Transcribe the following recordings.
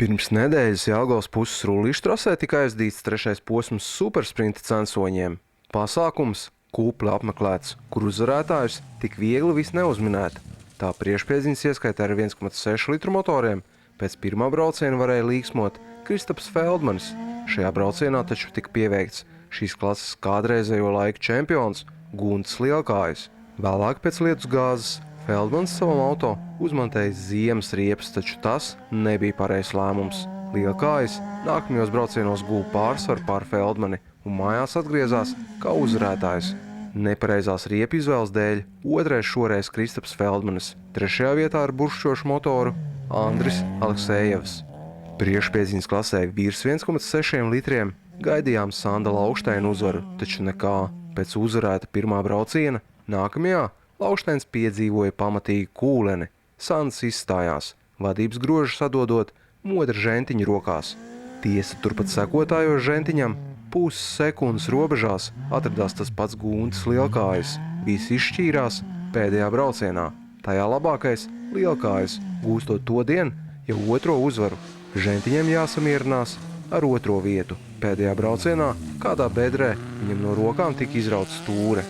Pirms nedēļas Jelgavas puses rullīšu trasē tika aizdīts 3. posms supersprinta censoņiem. Pasākums kupli apmeklēts, kur uzvarētājus tik viegli vis neuzminēt. Tā priekšpiedziņas ieskaitē ar 1,6 litru motoriem pēc pirmā brauciena varēja līksmot Kristaps Feldmanis. Šajā braucienā taču tika pieveikts šīs klases kādreizējo laiku čempions Gunts Lielkājs. Vēlāk pēc lietus gāzes Feldmans savam auto uzmontēja ziemas riepas, taču tas nebija pareizs lēmums. Lielkājs nākamajos braucienos guva pārsvaru pār Feldmani un mājās atgriezās kā uzvarētājs. Nepareizās riepu izvēles dēļ otrais šoreiz Kristaps Feldmanis, 3. vietā ar buršķošu motoru Andris Aleksejevs. Priekšpiedziņas klasē virs 1,6 litriem gaidījām Sanda Laukšteina uzvaru, taču nekā. Pēc uzvarēta pirmā brauciena nākamajā Laukšteins piedzīvoja pamatīgu kūleni. Sands izstājās, vadības grožu sadodot modra žentiņa rokās. Tiesa turpat sekotājos žentiņam puses sekundes robežās atradās tas pats Guntis Lielkājs. Visi izšķīrās pēdējā braucienā. Tajā labākais Lielkājs gūstot to dienu jau otro uzvaru. Žentiņam jāsamierinās ar otro vietu. Pēdējā braucienā kādā bedrē viņam no rokām tika izrauts stūre.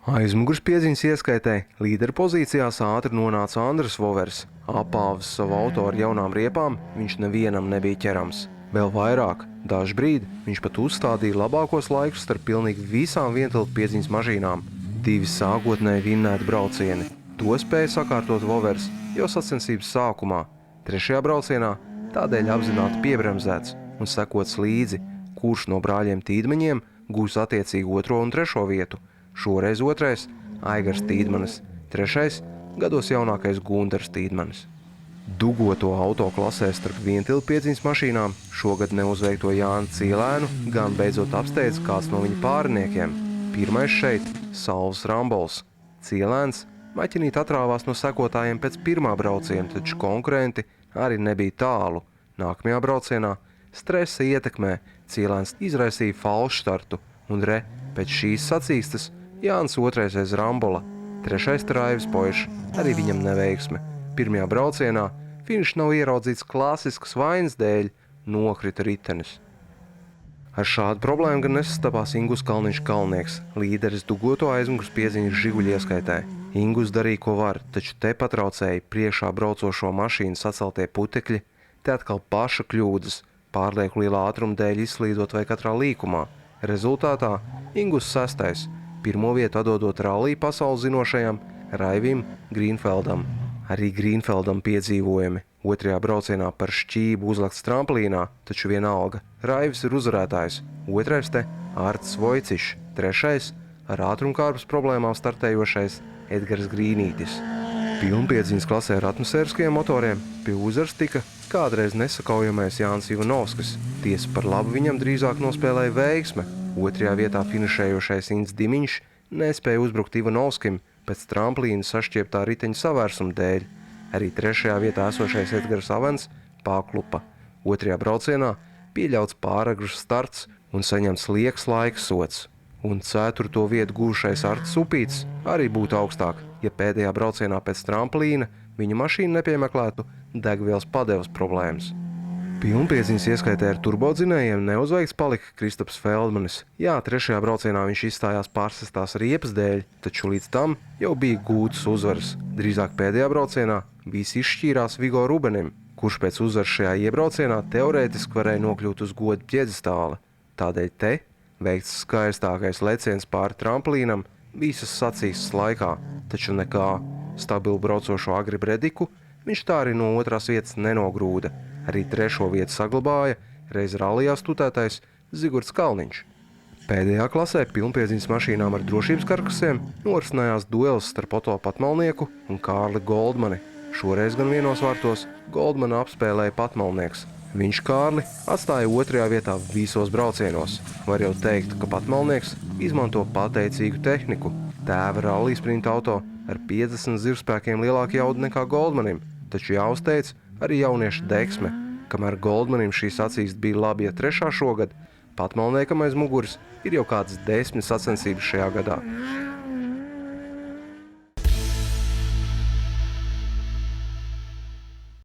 Aizmugurs piedziņas ieskaitē līderu pozīcijās ātri nonāca Andris Vovers. Apāvis savu auto ar jaunām riepām viņš nevienam nebija ķerams. Vēl vairāk, dažbrīd viņš pat uzstādīja labākos laikus starp pilnīgi visām vientilpu piedziņas mašīnām. 2 sākotnēji vinnēti braucieni. To spēja sakārtot Vovers jau sacensības sākumā. 3. braucienā tādēļ apzināti piebremzēts un sekots līdzi, kurš no brāļiem Tīdmeņiem gūs attiecīgi 2. un 3. vietu. Šoreiz 2. Aigars Tīdmanis, 3. gados jaunākais Gundars Tīdmanis. Dugoto auto klasē starp vientilpu piedziņas mašīnām šogad neuzveikto Jāni Cielēnu gan beidzot apsteidz kāds no viņa pāriniekiem. Pirmais šeit – Salvs Rambols. Cielēns maķinīt atrāvās no sekotājiem pēc pirmā brauciena, taču konkurenti arī nebija tālu. Nākamajā braucienā stresa ietekmē Cielēns izraisīja falšstartu un pēc šīs sacīkstes Jānis 2. aiz Rambola, 3. Raivis Poišs, arī viņam neveiksme. Pirmajā braucienā finišs nav ieraudzīts klasiskas vainas dēļ, nokrita ritenis. Ar šādu problēmu gan nesastapās Ingus Kalniņš Kalnieks, līderis dugoto aizmugurs piedziņas Žiguļu ieskaitē. Ingus darīja, ko var, taču te patraucēja priekšā braucošo mašīnu saceltie putekļi, te atkal paša kļūdas, pārlieku lielā ātruma dēļ izslīdot vai katrā līkumā. Rezultātā Ingus 6. pirmo vietu atdodot rallija pasaules zinošajam Raivim Grīnfeldam. Arī Grīnfeldam piedzīvojumi. 2. braucienā par šķību uzlikts tramplīnā, taču vienalga. Raivis ir uzvarētājs. 2. te Ārts Vojcišs. 3. ar ātrumkārpas problēmām startējošais Edgars Grīnītis. Pilnpiedziņas klasē ar atmosfēriskajiem motoriem pie uzvaras tika kādreiz nesakaujamais Jānis Ivanovskis. Tiesa par labu viņam drīzāk nospēlēja veiksme. 2. vietā finišējošais Ints Dimiņš nespēja uzbrukt Ivanovskim pēc tramplīna sašķieptā riteņa savērsuma dēļ. Arī 3. vietā esošais Edgars Avens paklupa. 2. braucienā pieļauts pāragrs starts un saņemts liekas laika sots. Un 4. vietu gūšais Arts Upīts arī būtu augstāk, ja pēdējā braucienā pēc tramplīna viņa mašīna nepiemeklētu degvielas padevas problēmas. Pilnpiedziņas ieskaitē ar turbodzinējiem neuzveikts palika Kristaps Feldmanis. Jā, 3. braucienā viņš izstājās pārsestās riepas dēļ, taču līdz tam jau bija gūtas uzvaras. Drīzāk pēdējā braucienā visi izšķīrās Vigo Rubenim, kurš pēc uzvaras šajā iebraucienā teorētiski varēja nokļūt uz goda pjedestāla. Tādēļ te veikts skaistākais leciens pāri tramplīnam visas sacīkstes laikā, taču nekā stabilu braucošo Agri Brediku viņš tā arī no 2. vietas nenogrūda. Arī 3. vietu saglabāja reiz rallijā stutētais Zigurds Kalniņš. Pēdējā klasē pilnpiedziņas mašīnām ar drošības karkasiem norisinājās duels starp Oto Patmalnieku un Kārli Goldmani. Šoreiz gan vienos vārtos Goldmana apspēlēja Patmalnieks. Viņš Kārli atstāja 2. vietā visos braucienos. Var jau teikt, ka Patmalnieks izmanto pateicīgu tehniku. Tēva rallija sprinta auto ar 50 zirgspēkiem lielāku jaudu nekā Goldmanim, taču jāuzteic arī jauniešu deksme. Kamēr Goldmanim šī sacīkste bija labi, ja 3. šogad, Patmalniekam aiz muguras ir jau kādas 10 sacensības šajā gadā.